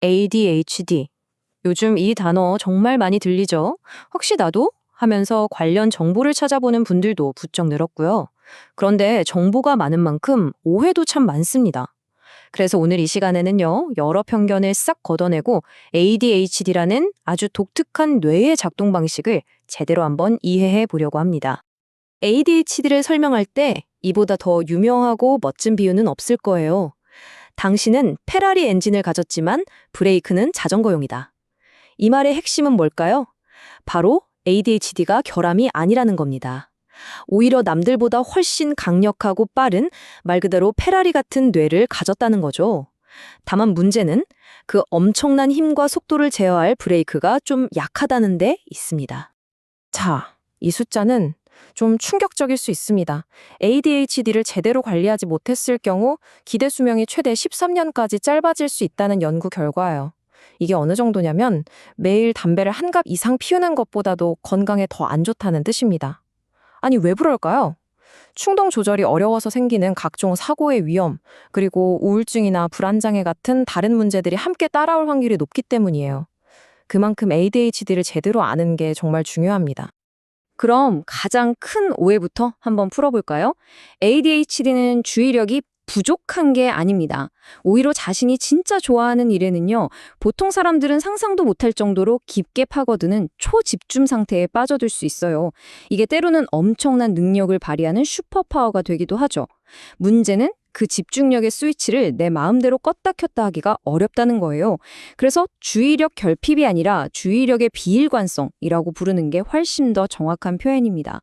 ADHD. 요즘 이 단어 정말 많이 들리죠? 혹시 나도? 하면서 관련 정보를 찾아보는 분들도 부쩍 늘었고요. 그런데 정보가 많은 만큼 오해도 참 많습니다. 그래서 오늘 이 시간에는요, 여러 편견을 싹 걷어내고 ADHD라는 아주 독특한 뇌의 작동 방식을 제대로 한번 이해해 보려고 합니다. ADHD를 설명할 때 이보다 더 유명하고 멋진 비유는 없을 거예요. 당신은 페라리 엔진을 가졌지만 브레이크는 자전거용이다. 이 말의 핵심은 뭘까요? 바로 ADHD가 결함이 아니라는 겁니다. 오히려 남들보다 훨씬 강력하고 빠른 말 그대로 페라리 같은 뇌를 가졌다는 거죠. 다만 문제는 그 엄청난 힘과 속도를 제어할 브레이크가 좀 약하다는 데 있습니다. 자, 이 숫자는 좀 충격적일 수 있습니다. ADHD를 제대로 관리하지 못했을 경우 기대 수명이 최대 13년까지 짧아질 수 있다는 연구 결과예요. 이게 어느 정도냐면 매일 담배를 한 갑 이상 피우는 것보다도 건강에 더 안 좋다는 뜻입니다. 아니, 왜 그럴까요? 충동 조절이 어려워서 생기는 각종 사고의 위험, 그리고 우울증이나 불안장애 같은 다른 문제들이 함께 따라올 확률이 높기 때문이에요. 그만큼 ADHD를 제대로 아는 게 정말 중요합니다. 그럼 가장 큰 오해부터 한번 풀어볼까요? ADHD는 주의력이 부족한 게 아닙니다. 오히려 자신이 진짜 좋아하는 일에는요, 보통 사람들은 상상도 못할 정도로 깊게 파고드는 초집중 상태에 빠져들 수 있어요. 이게 때로는 엄청난 능력을 발휘하는 슈퍼파워가 되기도 하죠. 문제는 그 집중력의 스위치를 내 마음대로 껐다 켰다 하기가 어렵다는 거예요. 그래서 주의력 결핍이 아니라 주의력의 비일관성이라고 부르는 게 훨씬 더 정확한 표현입니다.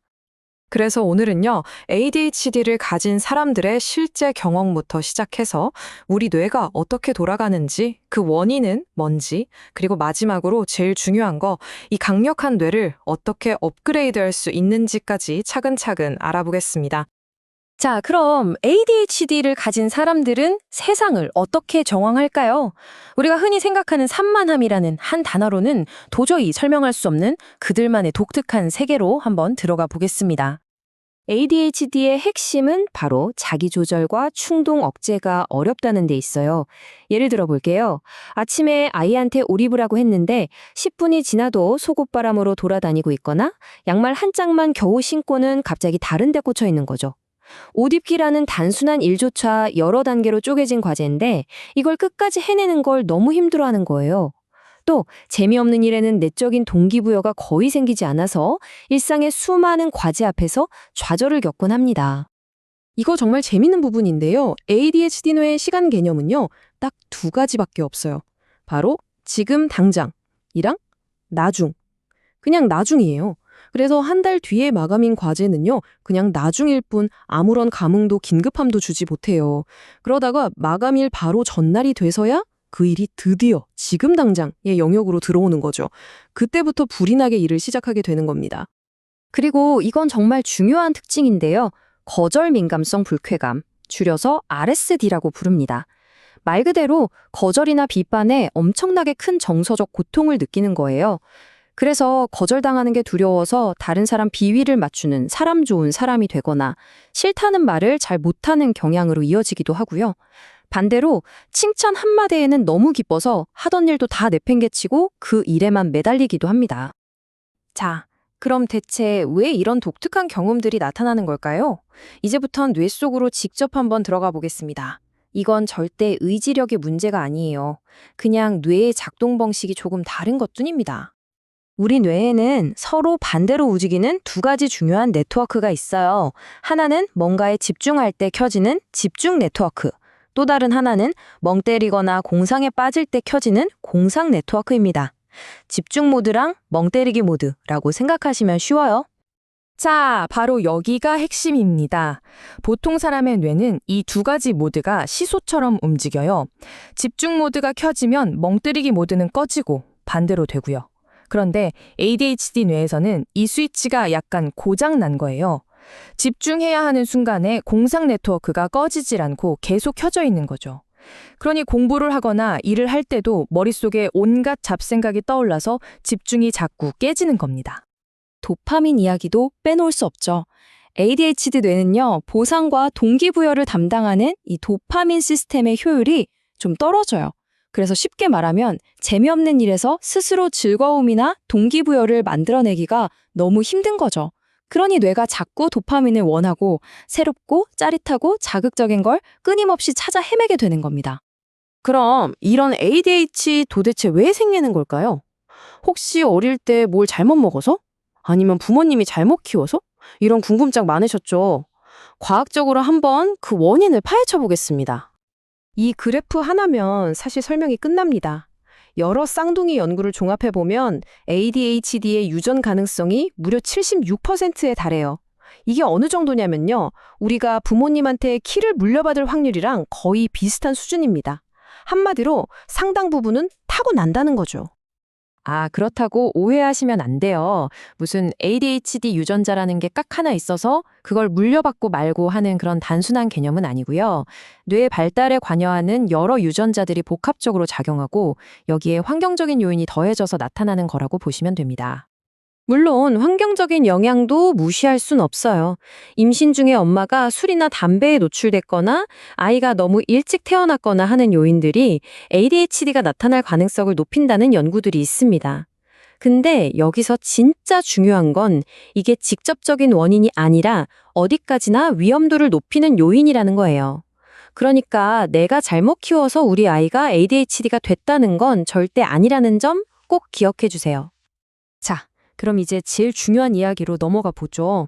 그래서 오늘은요, ADHD를 가진 사람들의 실제 경험부터 시작해서 우리 뇌가 어떻게 돌아가는지, 그 원인은 뭔지, 그리고 마지막으로 제일 중요한 거, 이 강력한 뇌를 어떻게 업그레이드할 수 있는지까지 차근차근 알아보겠습니다. 자, 그럼 ADHD를 가진 사람들은 세상을 어떻게 정황할까요? 우리가 흔히 생각하는 산만함이라는 한 단어로는 도저히 설명할 수 없는 그들만의 독특한 세계로 한번 들어가 보겠습니다. ADHD의 핵심은 바로 자기 조절과 충동 억제가 어렵다는 데 있어요. 예를 들어 볼게요. 아침에 아이한테 오리브라고 했는데 10분이 지나도 속옷바람으로 돌아다니고 있거나 양말 한 짝만 겨우 신고는 갑자기 다른 데 꽂혀 있는 거죠. 옷 입기라는 단순한 일조차 여러 단계로 쪼개진 과제인데 이걸 끝까지 해내는 걸 너무 힘들어하는 거예요. 또 재미없는 일에는 내적인 동기부여가 거의 생기지 않아서 일상의 수많은 과제 앞에서 좌절을 겪곤 합니다. 이거 정말 재밌는 부분인데요. ADHD 뇌의 시간 개념은요, 딱 두 가지밖에 없어요. 바로 지금 당장이랑 나중. 그냥 나중이에요. 그래서 한 달 뒤에 마감인 과제는요, 그냥 나중일 뿐 아무런 감흥도 긴급함도 주지 못해요. 그러다가 마감일 바로 전날이 돼서야 그 일이 드디어 지금 당장의 영역으로 들어오는 거죠. 그때부터 불이 나게 일을 시작하게 되는 겁니다. 그리고 이건 정말 중요한 특징인데요. 거절 민감성 불쾌감, 줄여서 RSD라고 부릅니다. 말 그대로 거절이나 비판에 엄청나게 큰 정서적 고통을 느끼는 거예요. 그래서 거절당하는 게 두려워서 다른 사람 비위를 맞추는 사람 좋은 사람이 되거나 싫다는 말을 잘 못하는 경향으로 이어지기도 하고요. 반대로 칭찬 한마디에는 너무 기뻐서 하던 일도 다 내팽개치고 그 일에만 매달리기도 합니다. 자, 그럼 대체 왜 이런 독특한 경험들이 나타나는 걸까요? 이제부턴 뇌 속으로 직접 한번 들어가 보겠습니다. 이건 절대 의지력의 문제가 아니에요. 그냥 뇌의 작동 방식이 조금 다른 것뿐입니다. 우리 뇌에는 서로 반대로 움직이는 두 가지 중요한 네트워크가 있어요. 하나는 뭔가에 집중할 때 켜지는 집중 네트워크, 또 다른 하나는 멍 때리거나 공상에 빠질 때 켜지는 공상 네트워크입니다. 집중 모드랑 멍 때리기 모드라고 생각하시면 쉬워요. 자, 바로 여기가 핵심입니다. 보통 사람의 뇌는 이 두 가지 모드가 시소처럼 움직여요. 집중 모드가 켜지면 멍 때리기 모드는 꺼지고 반대로 되고요. 그런데 ADHD 뇌에서는 이 스위치가 약간 고장 난 거예요. 집중해야 하는 순간에 공상 네트워크가 꺼지질 않고 계속 켜져 있는 거죠. 그러니 공부를 하거나 일을 할 때도 머릿속에 온갖 잡생각이 떠올라서 집중이 자꾸 깨지는 겁니다. 도파민 이야기도 빼놓을 수 없죠. ADHD 뇌는요, 보상과 동기부여를 담당하는 이 도파민 시스템의 효율이 좀 떨어져요. 그래서 쉽게 말하면 재미없는 일에서 스스로 즐거움이나 동기부여를 만들어내기가 너무 힘든 거죠. 그러니 뇌가 자꾸 도파민을 원하고 새롭고 짜릿하고 자극적인 걸 끊임없이 찾아 헤매게 되는 겁니다. 그럼 이런 ADH 도대체 왜 생기는 걸까요? 혹시 어릴 때 뭘 잘못 먹어서? 아니면 부모님이 잘못 키워서? 이런 궁금증 많으셨죠? 과학적으로 한번 그 원인을 파헤쳐 보겠습니다. 이 그래프 하나면 사실 설명이 끝납니다. 여러 쌍둥이 연구를 종합해보면 ADHD의 유전 가능성이 무려 76%에 달해요. 이게 어느 정도냐면요. 우리가 부모님한테 키를 물려받을 확률이랑 거의 비슷한 수준입니다. 한마디로 상당 부분은 타고난다는 거죠. 아, 그렇다고 오해하시면 안 돼요. 무슨 ADHD 유전자라는 게 딱 하나 있어서 그걸 물려받고 말고 하는 그런 단순한 개념은 아니고요. 뇌 발달에 관여하는 여러 유전자들이 복합적으로 작용하고 여기에 환경적인 요인이 더해져서 나타나는 거라고 보시면 됩니다. 물론 환경적인 영향도 무시할 순 없어요. 임신 중에 엄마가 술이나 담배에 노출됐거나 아이가 너무 일찍 태어났거나 하는 요인들이 ADHD가 나타날 가능성을 높인다는 연구들이 있습니다. 근데 여기서 진짜 중요한 건 이게 직접적인 원인이 아니라 어디까지나 위험도를 높이는 요인이라는 거예요. 그러니까 내가 잘못 키워서 우리 아이가 ADHD가 됐다는 건 절대 아니라는 점 꼭 기억해 주세요. 자, 그럼 이제 제일 중요한 이야기로 넘어가 보죠.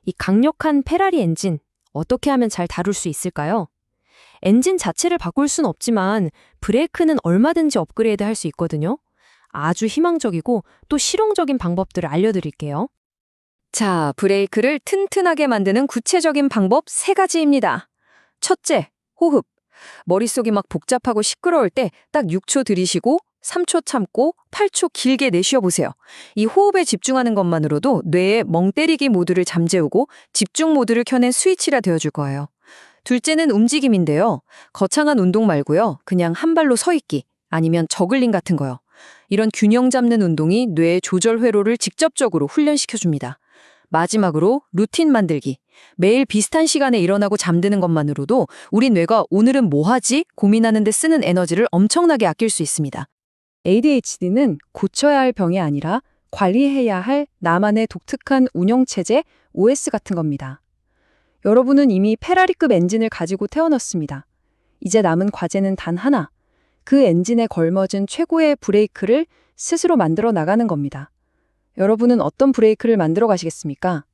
이 강력한 페라리 엔진, 어떻게 하면 잘 다룰 수 있을까요? 엔진 자체를 바꿀 순 없지만 브레이크는 얼마든지 업그레이드 할 수 있거든요. 아주 희망적이고 또 실용적인 방법들을 알려드릴게요. 자, 브레이크를 튼튼하게 만드는 구체적인 방법 3가지입니다. 첫째, 호흡. 머릿속이 막 복잡하고 시끄러울 때 딱 6초 들이쉬고 3초 참고 8초 길게 내쉬어보세요. 이 호흡에 집중하는 것만으로도 뇌의 멍 때리기 모드를 잠재우고 집중 모드를 켜낸 스위치라 되어줄 거예요. 둘째는 움직임인데요. 거창한 운동 말고요. 그냥 한 발로 서 있기 아니면 저글링 같은 거요. 이런 균형 잡는 운동이 뇌의 조절 회로를 직접적으로 훈련시켜줍니다. 마지막으로 루틴 만들기. 매일 비슷한 시간에 일어나고 잠드는 것만으로도 우리 뇌가 오늘은 뭐 하지? 고민하는 데 쓰는 에너지를 엄청나게 아낄 수 있습니다. ADHD는 고쳐야 할 병이 아니라 관리해야 할 나만의 독특한 운영체제 OS 같은 겁니다. 여러분은 이미 페라리급 엔진을 가지고 태어났습니다. 이제 남은 과제는 단 하나. 그 엔진에 걸머진 최고의 브레이크를 스스로 만들어 나가는 겁니다. 여러분은 어떤 브레이크를 만들어 가시겠습니까?